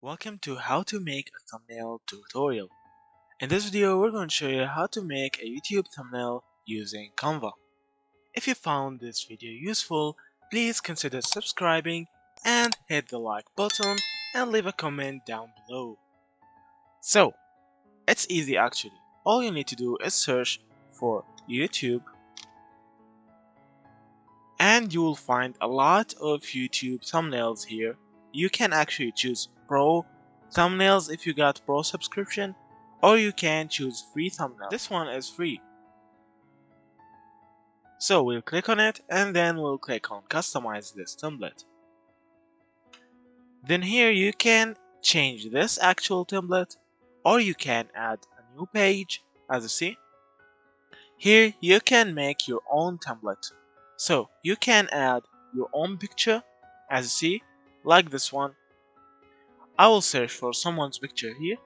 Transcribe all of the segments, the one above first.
Welcome to how to make a thumbnail tutorial. In this video, we're going to show you how to make a YouTube thumbnail using Canva. If you found this video useful, please consider subscribing and hit the like button and leave a comment down below. So, it's easy actually. All you need to do is search for YouTube and you will find a lot of YouTube thumbnails here. You can actually choose Pro thumbnails if you got Pro subscription, or you can choose free thumbnail. This one is free. So we'll click on it and then we'll click on customize this template. Then here you can change this actual template, or you can add a new page. As you see here, you can make your own template. So you can add your own picture, as you see, like this one. I will search for someone's picture here.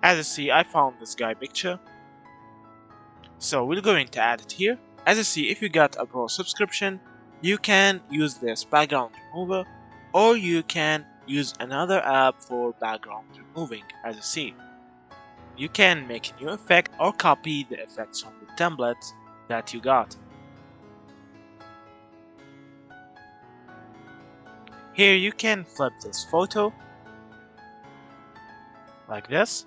As you see, I found this guy picture. So we're going to add it here. As you see, if you got a Pro subscription, you can use this background remover, or you can use another app for background removing. As you see, you can make a new effect or copy the effects from the template that you got. Here you can flip this photo like this.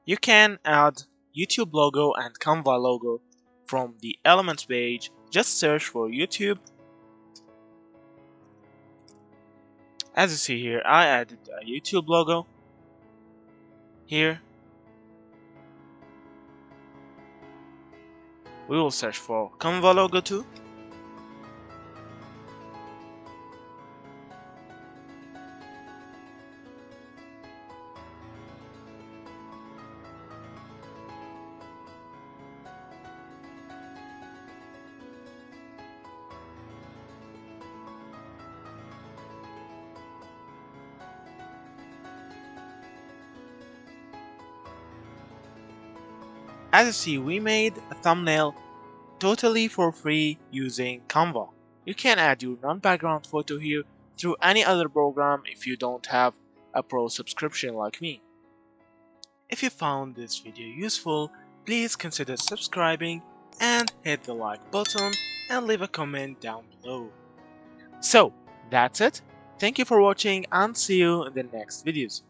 You can add YouTube logo and Canva logo from the Elements page. Just search for YouTube. As you see here, I added a YouTube logo here. We will search for Canva logo too. As you see, we made a thumbnail totally for free using Canva. You can add your non-background photo here through any other program if you don't have a Pro subscription like me. If you found this video useful, please consider subscribing and hit the like button and leave a comment down below. So, that's it. Thank you for watching and see you in the next videos.